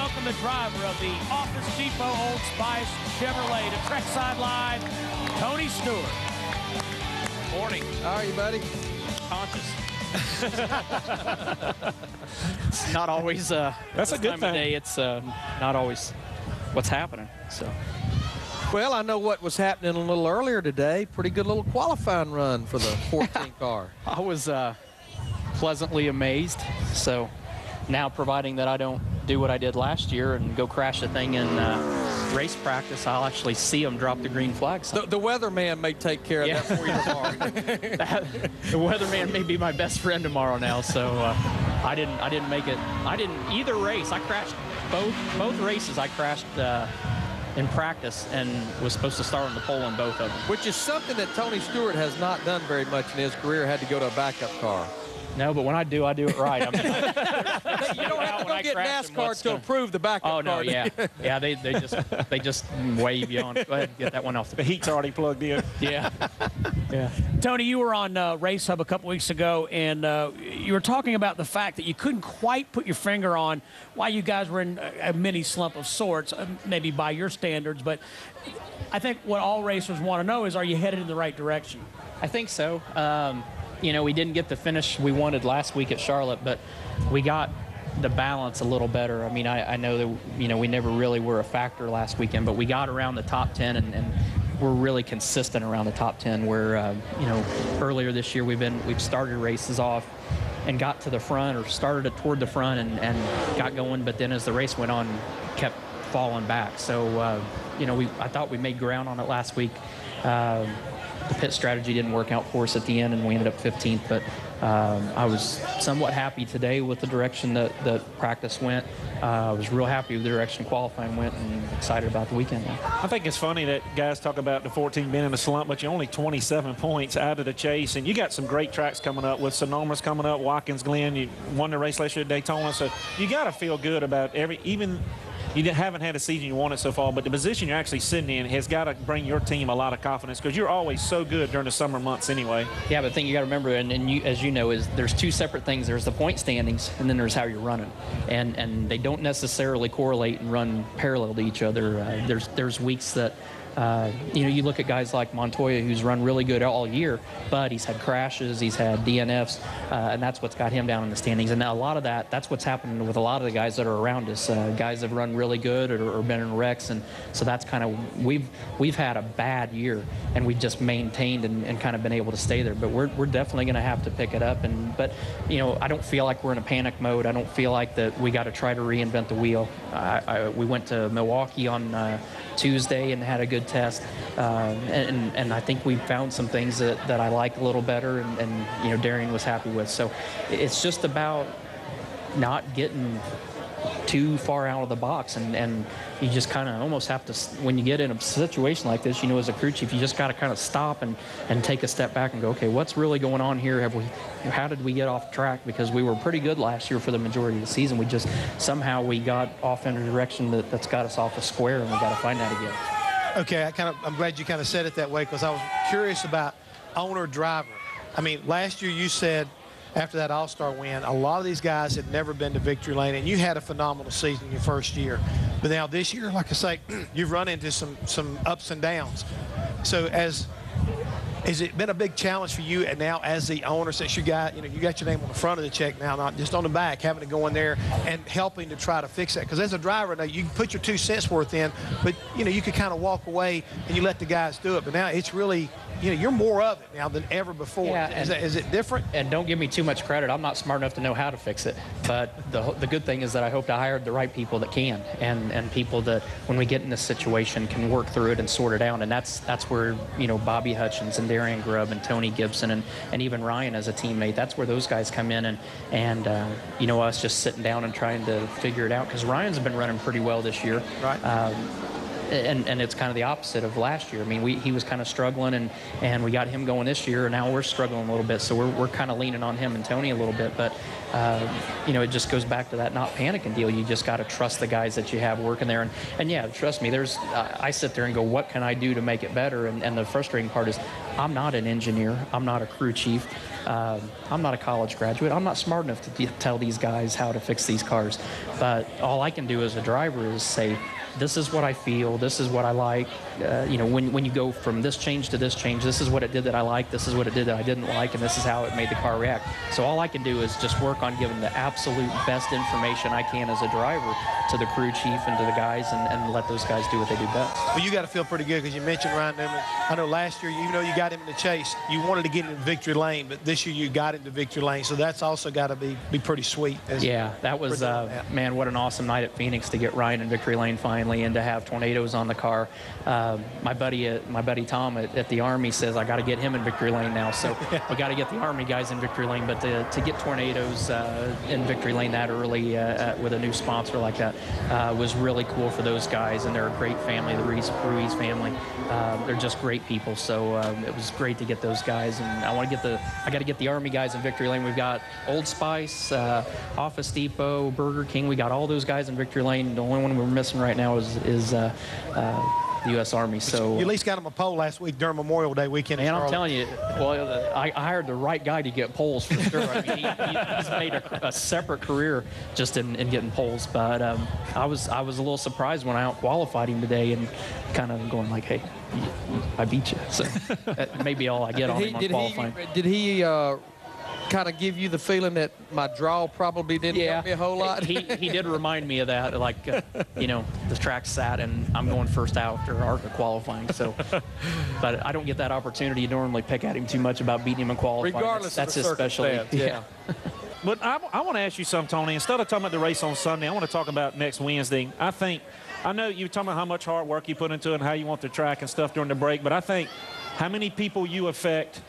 welcome the driver of the Office Depot Old Spice Chevrolet to Trackside Live, Tony Stewart. Morning. How are you, buddy? Conscious. It's not always that's a good time thing. of day. It's not always what's happening. So. Well, I know what was happening a little earlier today. Pretty good little qualifying run for the 14 car. I was pleasantly amazed. So now, providing that I don't do what I did last year and go crash the thing in race practice, I'll actually see them drop the green flag. So The weatherman may take care of that for you tomorrow. the weatherman may be my best friend tomorrow now. So I didn't make it. I didn't either race. I crashed both races. I crashed in practice and was supposed to start on the pole in both of them. Which is something that Tony Stewart has not done very much in his career. Had to go to a backup car. No, but when I do it right. I mean, You don't have to go get NASCAR to approve the backup car. Oh no, yeah, yeah. They just wave you on. Go ahead and get that one off. The heat's already plugged in. Yeah, yeah. Tony, you were on Race Hub a couple weeks ago, and you were talking about the fact that you couldn't quite put your finger on why you guys were in a mini slump of sorts, maybe by your standards. But I think what all racers want to know is, are you headed in the right direction? I think so. You know, we didn't get the finish we wanted last week at Charlotte, but we got the balance a little better. I mean, I know that, you know, we never really were a factor last weekend, but we got around the top 10 and we're really consistent around the top 10 where, you know, earlier this year we've started races off and got to the front or started it toward the front and got going, but then as the race went on, kept falling back. So, you know, I thought we made ground on it last week. The pit strategy didn't work out for us at the end, and we ended up 15th. But I was somewhat happy today with the direction that practice went. I was real happy with the direction qualifying went, and excited about the weekend now. I think it's funny that guys talk about the 14 being in a slump, but you're only 27 points out of the chase, and you got some great tracks coming up with Sonoma's coming up, Watkins Glen. You won the race last year at Daytona, so you got to feel good about even. You haven't had a season you wanted so far, but the position you're actually sitting in has got to bring your team a lot of confidence because you're always so good during the summer months anyway. Yeah, but the thing you got to remember, and you, as you know, is there's two separate things. There's the point standings, and then there's how you're running, and they don't necessarily correlate and run parallel to each other. There's weeks that. You know, you look at guys like Montoya, who's run really good all year, but he's had crashes, he's had DNFs, and that's what's got him down in the standings. And now a lot of that's what's happening with a lot of the guys that are around us. Guys have run really good or been in wrecks, and so that's kind of we've had a bad year, and we've just maintained and kind of been able to stay there. But we're definitely going to have to pick it up. But you know, I don't feel like we're in a panic mode. I don't feel like that we got to try to reinvent the wheel. We went to Milwaukee on Tuesday and had a good test, and I think we found some things that I like a little better, and you know, Darian was happy with. So it's just about not getting too far out of the box, and you just kind of almost have to, when you get in a situation like this, you know, as a crew chief, you just got to kind of stop and take a step back and go, okay, what's really going on here? How did we get off track? Because we were pretty good last year for the majority of the season. We just somehow we got off in a direction that's got us off the square, and we got to find that again. Okay, I'm glad you kind of said it that way, because I was curious about owner-driver. I mean, last year you said after that All-Star win, a lot of these guys had never been to victory lane, and you had a phenomenal season your first year. But now this year, like I say, you've run into some ups and downs. So has it been a big challenge for you and now as the owner, since you got your name on the front of the check now, not just on the back, having to go in there and helping to try to fix that? Because as a driver, now you can put your 2 cents worth in, but you could kind of walk away and you let the guys do it. But now it's really, you're more of it now than ever before. Yeah, is it different? And don't give me too much credit. I'm not smart enough to know how to fix it. But the good thing is that I hope I hired the right people that can, and people that, when we get in this situation, can work through it and sort it out. And that's where, Bobby Hutchins and Darian Grubb and Tony Gibson and even Ryan as a teammate, that's where those guys come in, and us just sitting down and trying to figure it out. Because Ryan's been running pretty well this year. Right. And it's kind of the opposite of last year. I mean, he was kind of struggling, and we got him going this year, and now we're struggling a little bit. So we're kind of leaning on him and Tony a little bit. But, it just goes back to that not panicking deal. You just got to trust the guys that you have working there. And yeah, trust me, I sit there and go, what can I do to make it better? And the frustrating part is I'm not an engineer. I'm not a crew chief. I'm not a college graduate. I'm not smart enough to tell these guys how to fix these cars. But all I can do as a driver is say, this is what I feel, this is what I like. When you go from this change to this change, this is what it did that I liked, this is what it did that I didn't like, and this is how it made the car react. So all I can do is just work on giving the absolute best information I can as a driver to the crew chief and to the guys, and let those guys do what they do best. Well, you got to feel pretty good because you mentioned Ryan Newman. I know last year, even though you got him in the chase, you wanted to get him in victory lane, but this year you got him to victory lane, so that's also got to be pretty sweet. Yeah, that was, man, what an awesome night at Phoenix to get Ryan in victory lane finally, and to have tornadoes on the car. My buddy Tom at the Army says I got to get him in victory lane now, so we got to get the Army guys in victory lane. But to get tornadoes in victory lane that early with a new sponsor like that was really cool for those guys, and they're a great family, the Ruiz family. They're just great people, so it was great to get those guys. And I got to get the Army guys in victory lane. We've got Old Spice, Office Depot, Burger King. We got all those guys in victory lane. The only one we're missing right now is the U.S. Army. So you at least got him a pole last week during Memorial Day weekend. And I'm telling you, well, I hired the right guy to get poles for sure. I mean, he's made a separate career just in getting poles. But I was a little surprised when I out-qualified him today, and kind of going like, hey, I beat you. So that may be all I get on him on qualifying. Did he kind of give you the feeling that my draw probably didn't help me a whole lot? he did remind me of that, like, the track's sat and I'm going first out after ARCA qualifying. So, but I don't get that opportunity to normally pick at him too much about beating him in qualifying. Regardless that's of the his specialty. Yeah. But I want to ask you something, Tony. Instead of talking about the race on Sunday, I want to talk about next Wednesday. I know you were talking about how much hard work you put into it and how you want the track and stuff during the break, but I think how many people you affect,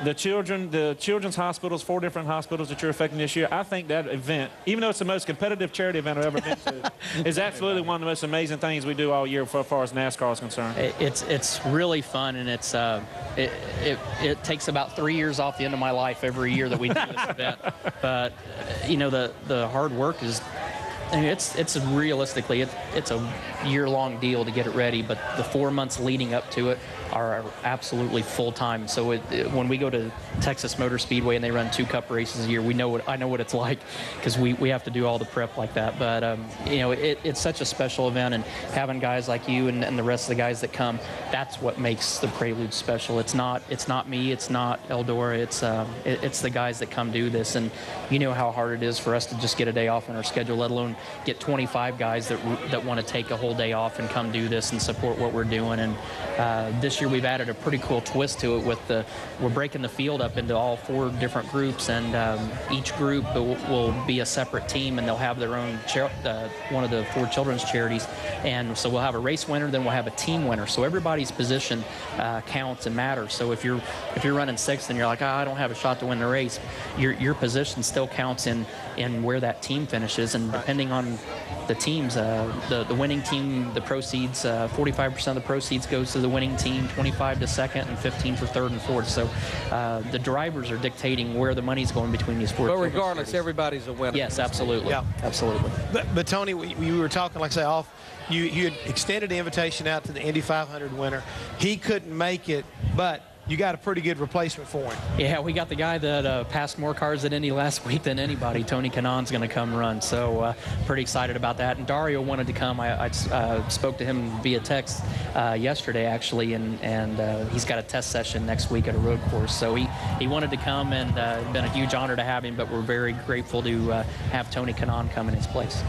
the children's hospitals, 4 different hospitals that you're affecting this year. I think that event, even though it's the most competitive charity event I've ever been to, is absolutely one of the most amazing things we do all year as far as NASCAR is concerned. It's really fun, and it takes about 3 years off the end of my life every year that we do this event. But the hard work is. I mean, it's realistically it's a year-long deal to get it ready, but the 4 months leading up to it are absolutely full-time. So when we go to Texas Motor Speedway and they run 2 Cup races a year, I know what it's like, because we have to do all the prep like that. But it's such a special event, and having guys like you and the rest of the guys that come, that's what makes the Prelude special. It's not me, it's not Eldora, it's the guys that come do this. And you know how hard it is for us to just get a day off on our schedule, let alone get 25 guys that want to take a whole day off and come do this and support what we're doing. And this year we've added a pretty cool twist to it with we're breaking the field up into all 4 different groups, and each group will be a separate team, and they'll have their own one of the 4 children's charities. And so we'll have a race winner, then we'll have a team winner. So everybody's position counts and matters. So if you're running 6th and you're like, I don't have a shot to win the race, your position still counts in where that team finishes. And depending on the teams, the winning team, the proceeds, 45% of the proceeds goes to the winning team, 25 to second, and 15 for third and fourth. So the drivers are dictating where the money's going between these 4. But regardless, everybody's a winner. Yes, absolutely. Yeah. Absolutely. But Tony, we were talking, like I say, you had extended the invitation out to the Indy 500 winner. He couldn't make it, but you got a pretty good replacement for him. Yeah, we got the guy that passed more cars at Indy last week than anybody. Tony Kanaan's going to come run, so pretty excited about that. And Dario wanted to come. I spoke to him via text yesterday, actually, and he's got a test session next week at a road course. So he wanted to come, and it's been a huge honor to have him, but we're very grateful to have Tony Kanaan come in his place.